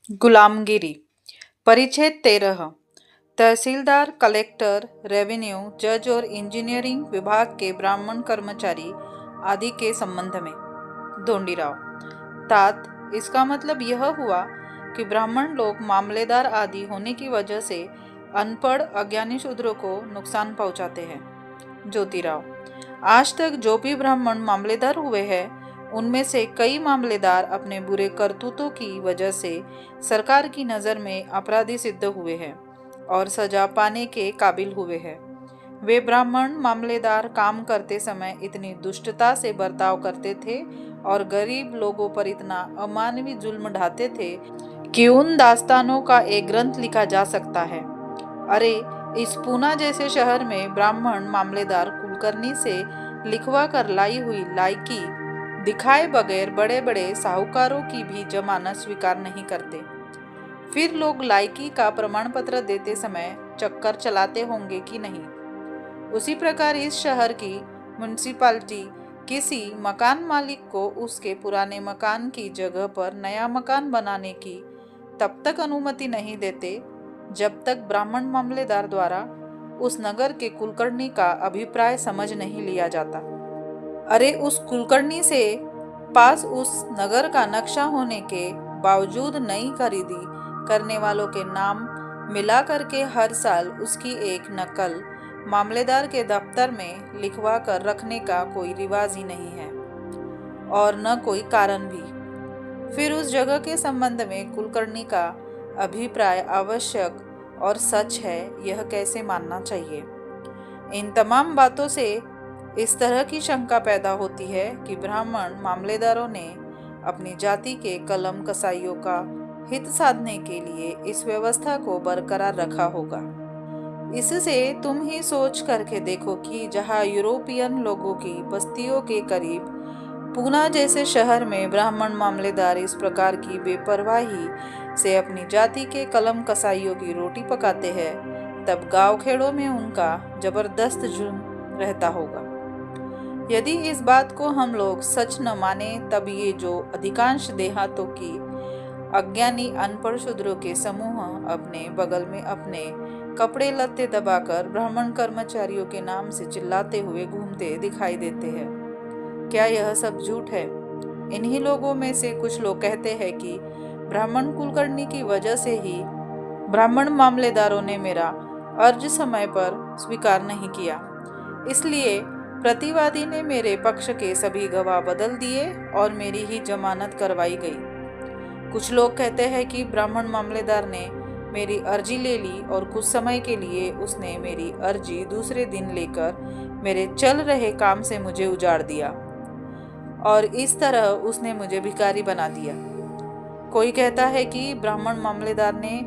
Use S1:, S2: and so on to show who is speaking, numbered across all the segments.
S1: गुलामगिरी। परिच्छेद 13। तहसीलदार, collector, revenue, जज और इंजीनियरिंग विभाग के ब्राह्मण कर्मचारी आदि के संबंध में। ढोंडीराव। तात, इसका मतलब यह हुआ कि ब्राह्मण लोग मामलेदार आदि होने की वजह से अनपढ़ अज्ञानी शूद्रों को नुकसान पहुंचाते हैं। ज्योतिराव। आज तक जो भी ब्राह्मण मामलेदार हुए हैं उनमें से कई मामलेदार अपने बुरे करतूतों की वजह से सरकार की नज़र में अपराधी सिद्ध हुए हैं और सजा पाने के काबिल हुए हैं। वे ब्राह्मण मामलेदार काम करते समय इतनी दुष्टता से बर्ताव करते थे और गरीब लोगों पर इतना अमानवीय जुल्म ढाते थे कि उन दास्तानों का एक ग्रंथ लिखा जा सकता है। अरे, इस पूना जैसे शहर में ब्राह्मण मामलेदार कुलकर्णी से लिखवा कर लाई हुई लायकी दिखाए बगैर बड़े बड़े साहूकारों की भी जमानत स्वीकार नहीं करते। फिर लोग लायकी का प्रमाण पत्र देते समय चक्कर चलाते होंगे कि नहीं। उसी प्रकार इस शहर की म्युनिसिपालिटी किसी मकान मालिक को उसके पुराने मकान की जगह पर नया मकान बनाने की तब तक अनुमति नहीं देते जब तक ब्राह्मण मामलेदार द्वारा उस नगर के कुलकर्णी का अभिप्राय समझ नहीं लिया जाता। अरे, उस कुलकर्णी से पास उस नगर का नक्शा होने के बावजूद नई खरीदी करने वालों के नाम मिला करके हर साल उसकी एक नकल मामलेदार के दफ्तर में लिखवा कर रखने का कोई रिवाज ही नहीं है और न कोई कारण भी। फिर उस जगह के संबंध में कुलकर्णी का अभिप्राय आवश्यक और सच है, यह कैसे मानना चाहिए। इन तमाम बातों से इस तरह की शंका पैदा होती है कि ब्राह्मण मामलेदारों ने अपनी जाति के कलम कसाईयों का हित साधने के लिए इस व्यवस्था को बरकरार रखा होगा। इससे तुम ही सोच करके देखो कि जहाँ यूरोपियन लोगों की बस्तियों के करीब पूना जैसे शहर में ब्राह्मण मामलेदार इस प्रकार की बेपरवाही से अपनी जाति के कलम कसाईयों की रोटी पकाते हैं, तब गांव खेड़ों में उनका जबरदस्त जुर्म रहता होगा। यदि इस बात को हम लोग सच न माने तब ये जो अधिकांश देहातों की अज्ञानी अनपढ़ शूद्रों के समूह अपने बगल में अपने कपड़े लत्ते दबाकर ब्राह्मण कर्मचारियों के नाम से चिल्लाते हुए घूमते दिखाई देते हैं, क्या यह सब झूठ है? इन्हीं लोगों में से कुछ लोग कहते हैं कि ब्राह्मण कुलकर्णी की वजह से ही ब्राह्मण मामलेदारों ने मेरा अर्ज समय पर स्वीकार नहीं किया, इसलिए प्रतिवादी ने मेरे पक्ष के सभी गवाह बदल दिए और मेरी ही जमानत करवाई गई। कुछ लोग कहते हैं कि ब्राह्मण मामलेदार ने मेरी अर्जी ले ली और कुछ समय के लिए उसने मेरी अर्जी दूसरे दिन लेकर मेरे चल रहे काम से मुझे उजाड़ दिया और इस तरह उसने मुझे भिखारी बना दिया। कोई कहता है कि ब्राह्मण मामलेदार ने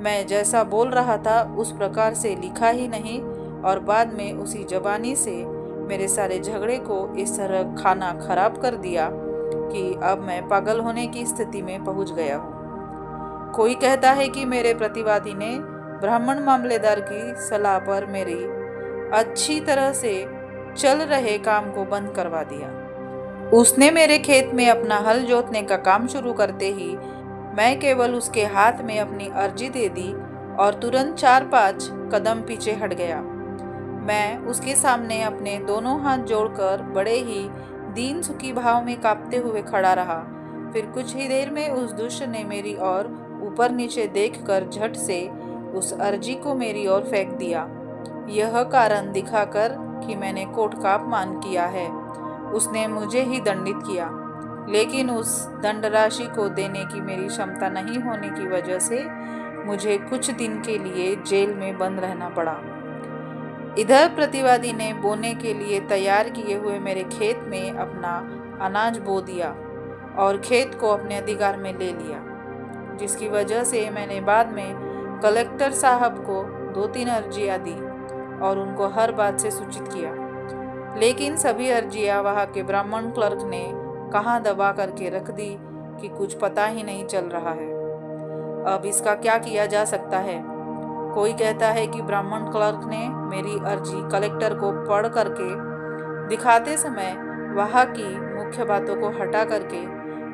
S1: मैं जैसा बोल रहा था उस प्रकार से लिखा ही नहीं और बाद में उसी जबानी से मेरे सारे झगड़े को इस तरह खाना खराब कर दिया कि अब मैं पागल होने की स्थिति में पहुंच गया हूँ। कोई कहता है कि मेरे प्रतिवादी ने ब्राह्मण मामलेदार की सलाह पर मेरी अच्छी तरह से चल रहे काम को बंद करवा दिया। उसने मेरे खेत में अपना हल जोतने का काम शुरू करते ही मैं केवल उसके हाथ में अपनी अर्जी दे दी और तुरंत 4-5 कदम पीछे हट गया। मैं उसके सामने अपने दोनों हाथ जोड़कर बड़े ही दीन सुखी भाव में कांपते हुए खड़ा रहा। फिर कुछ ही देर में उस दुष्ट ने मेरी ओर ऊपर नीचे देखकर झट से उस अर्जी को मेरी ओर फेंक दिया, यह कारण दिखाकर कि मैंने कोर्ट का अपमान किया है। उसने मुझे ही दंडित किया, लेकिन उस दंड राशि को देने की मेरी क्षमता नहीं होने की वजह से मुझे कुछ दिन के लिए जेल में बंद रहना पड़ा। इधर प्रतिवादी ने बोने के लिए तैयार किए हुए मेरे खेत में अपना अनाज बो दिया और खेत को अपने अधिकार में ले लिया, जिसकी वजह से मैंने बाद में कलेक्टर साहब को 2-3 अर्जियां दी और उनको हर बात से सूचित किया, लेकिन सभी अर्जियां वहाँ के ब्राह्मण क्लर्क ने कहाँ दबा करके रख दी कि कुछ पता ही नहीं चल रहा है। अब इसका क्या किया जा सकता है? कोई कहता है कि ब्राह्मण क्लर्क ने मेरी अर्जी कलेक्टर को पढ़ करके दिखाते समय वहाँ की मुख्य बातों को हटा करके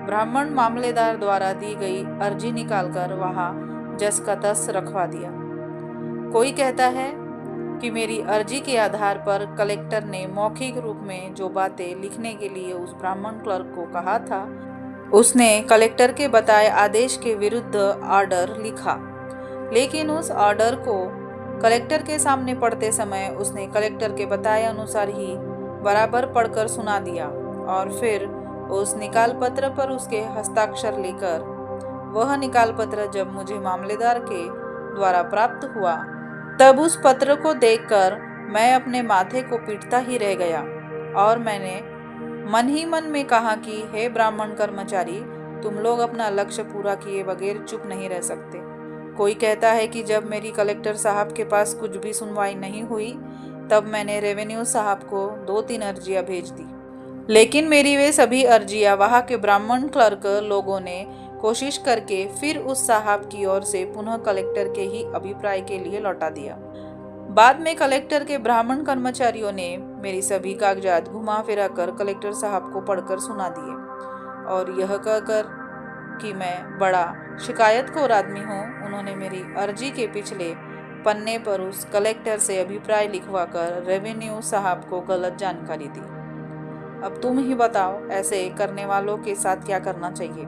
S1: ब्राह्मण मामलेदार द्वारा दी गई अर्जी निकालकर वहां जस का तस रखवा दिया। कोई कहता है कि मेरी अर्जी के आधार पर कलेक्टर ने मौखिक रूप में जो बातें लिखने के लिए उस ब्राह्मण क्लर्क को कहा था, उसने कलेक्टर के बताए आदेश के विरुद्ध ऑर्डर लिखा। लेकिन उस ऑर्डर को कलेक्टर के सामने पढ़ते समय उसने कलेक्टर के बताए अनुसार ही बराबर पढ़कर सुना दिया और फिर उस निकाल पत्र पर उसके हस्ताक्षर लेकर वह निकाल पत्र जब मुझे मामलेदार के द्वारा प्राप्त हुआ तब उस पत्र को देखकर मैं अपने माथे को पीटता ही रह गया और मैंने मन ही मन में कहा कि हे ब्राह्मण कर्मचारी, तुम लोग अपना लक्ष्य पूरा किए बगैर चुप नहीं रह सकते। कोई कहता है कि जब मेरी कलेक्टर साहब के पास कुछ भी सुनवाई नहीं हुई तब मैंने रेवेन्यू साहब को 2-3 अर्जियां भेज दी, लेकिन मेरी वे सभी अर्जियां वहां के ब्राह्मण क्लर्क लोगों ने कोशिश करके फिर उस साहब की ओर से पुनः कलेक्टर के ही अभिप्राय के लिए लौटा दिया। बाद में कलेक्टर के ब्राह्मण कर्मचारियों ने मेरी सभी कागजात घुमा फिरा कर कलेक्टर साहब को पढ़कर सुना दिए और यह कहकर कि मैं बड़ा शिकायतखोर आदमी हूँ, उन्होंने मेरी अर्जी के पिछले पन्ने पर उस कलेक्टर से अभिप्राय लिखवाकर रेवेन्यू साहब को गलत जानकारी दी। अब तुम ही बताओ, ऐसे करने वालों के साथ क्या करना चाहिए।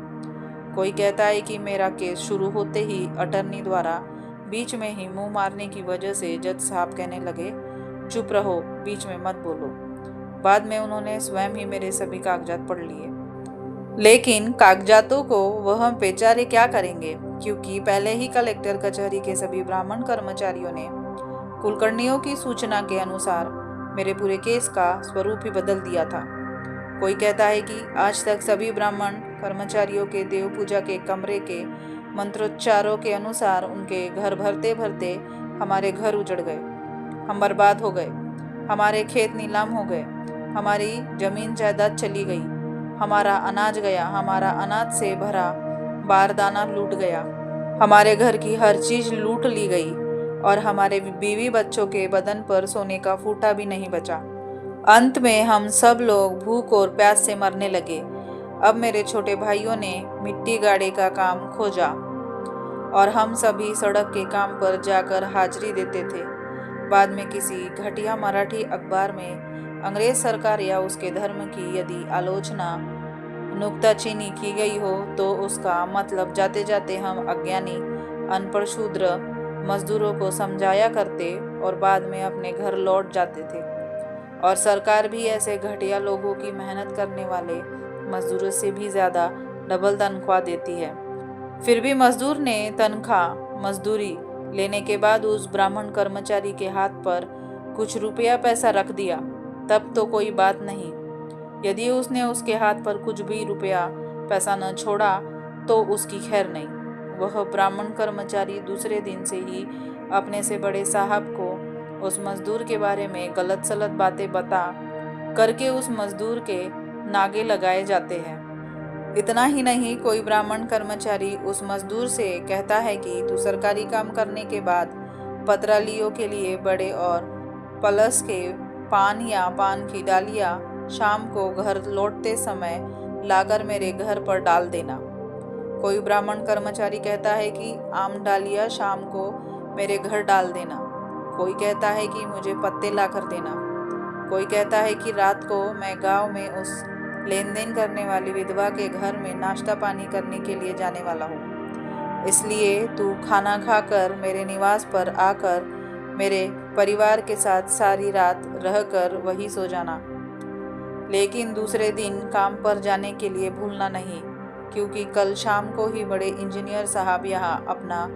S1: कोई कहता है कि मेरा केस शुरू होते ही अटर्नी द्वारा बीच में ही मुंह मारने की वजह से जज साहब कहने लगे, चुप रहो, बीच में मत बोलो। बाद में उन्होंने स्वयं ही मेरे सभी कागजात पढ़ लिए, लेकिन कागजातों को वह बेचारे क्या करेंगे, क्योंकि पहले ही कलेक्टर कचहरी के सभी ब्राह्मण कर्मचारियों ने कुलकर्णियों की सूचना के अनुसार मेरे पूरे केस का स्वरूप ही बदल दिया था। कोई कहता है कि आज तक सभी ब्राह्मण कर्मचारियों के देव पूजा के कमरे के मंत्रोच्चारों के अनुसार उनके घर भरते भरते हमारे घर उजड़ गए, हम बर्बाद हो गए, हमारे खेत नीलाम हो गए, हमारी जमीन जायदाद चली गई, हमारा अनाज गया, हमारा अनाज से भरा बारदाना लूट गया, हमारे घर की हर चीज लूट ली गई और हमारे बीवी बच्चों के बदन पर सोने का फूटा भी नहीं बचा। अंत में हम सब लोग भूख और प्यास से मरने लगे। अब मेरे छोटे भाइयों ने मिट्टी गाड़े का काम खोजा और हम सभी सड़क के काम पर जाकर हाजिरी देते थे। बाद में किसी घटिया मराठी अखबार में अंग्रेज सरकार या उसके धर्म की यदि आलोचना नुक्ताचीनी की गई हो तो उसका मतलब जाते जाते हम अज्ञानी अनपढ़ शूद्र मजदूरों को समझाया करते और बाद में अपने घर लौट जाते थे। और सरकार भी ऐसे घटिया लोगों की मेहनत करने वाले मजदूरों से भी ज़्यादा डबल तनख्वाह देती है। फिर भी मजदूर ने तनख्वाह मजदूरी लेने के बाद उस ब्राह्मण कर्मचारी के हाथ पर कुछ रुपया पैसा रख दिया तब तो कोई बात नहीं। यदि उसने उसके हाथ पर कुछ भी रुपया पैसा न छोड़ा तो उसकी खैर नहीं। वह ब्राह्मण कर्मचारी दूसरे दिन से ही अपने से बड़े साहब को उस मजदूर के बारे में गलत सलत बातें बता करके उस मजदूर के नागे लगाए जाते हैं। इतना ही नहीं, कोई ब्राह्मण कर्मचारी उस मजदूर से कहता है कि तू सरकारी काम करने के बाद पत्रालियों के लिए बड़े और पलस के पान या पान की डालियाँ शाम को घर लौटते समय लाकर मेरे घर पर डाल देना। कोई ब्राह्मण कर्मचारी कहता है कि आम डालियाँ शाम को मेरे घर डाल देना। कोई कहता है कि मुझे पत्ते ला कर देना। कोई कहता है कि रात को मैं गांव में उस लेन देन करने वाली विधवा के घर में नाश्ता पानी करने के लिए जाने वाला हूँ, इसलिए तू खाना खाकर मेरे निवास पर आकर मेरे परिवार के साथ सारी रात रहकर वहीं सो जाना। लेकिन दूसरे दिन काम पर जाने के लिए भूलना नहीं, क्योंकि कल शाम को ही बड़े इंजीनियर साहब यहाँ अपना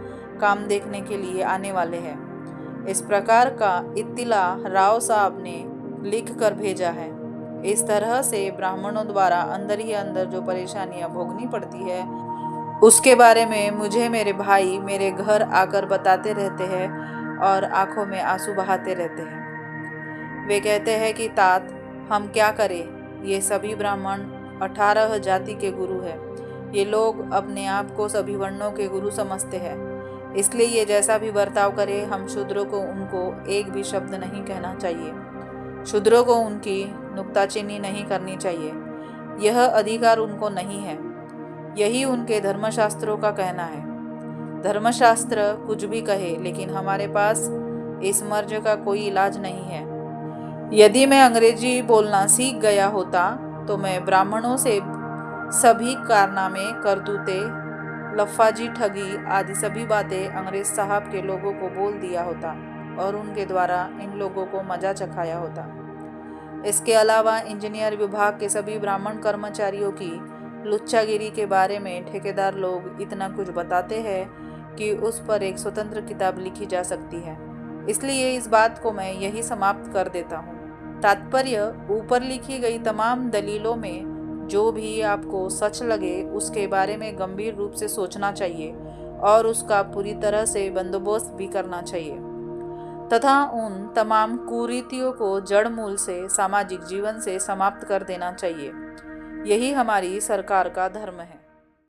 S1: काम देखने के लिए आने वाले हैं। इस प्रकार का इत्तिला राव साहब ने लिख कर भेजा है। इस तरह से ब्राह्मणों द्वारा अंदर ही अंदर जो परेशानियां भोगनी पड़ती है उसके बारे में मुझे मेरे भाई मेरे घर आकर बताते रहते हैं और आंखों में आंसू बहाते रहते हैं। वे कहते हैं कि तात हम क्या करें, ये सभी ब्राह्मण 18 जाति के गुरु हैं। ये लोग अपने आप को सभी वर्णों के गुरु समझते हैं, इसलिए ये जैसा भी बर्ताव करे हम शूद्रों को उनको एक भी शब्द नहीं कहना चाहिए, शूद्रों को उनकी नुक्ताचीनी नहीं करनी चाहिए। यह अधिकार उनको नहीं है। यही उनके धर्मशास्त्रों का कहना है। धर्मशास्त्र कुछ भी कहे, लेकिन हमारे पास इस मर्ज का कोई इलाज नहीं है। यदि मैं अंग्रेजी बोलना सीख गया होता तो मैं ब्राह्मणों से सभी कारनामे, करतूते, लफ्फाजी, ठगी आदि सभी बातें अंग्रेज साहब के लोगों को बोल दिया होता और उनके द्वारा इन लोगों को मजा चखाया होता। इसके अलावा इंजीनियर विभाग के सभी ब्राह्मण कर्मचारियों की लुच्चागिरी के बारे में ठेकेदार लोग इतना कुछ बताते हैं कि उस पर एक स्वतंत्र किताब लिखी जा सकती है। इसलिए इस बात को मैं यही समाप्त कर देता हूँ। तात्पर्य, ऊपर लिखी गई तमाम दलीलों में जो भी आपको सच लगे उसके बारे में गंभीर रूप से सोचना चाहिए और उसका पूरी तरह से बंदोबस्त भी करना चाहिए तथा उन तमाम कुरीतियों को जड़ मूल से सामाजिक जीवन से समाप्त कर देना चाहिए। यही हमारी सरकार का धर्म है।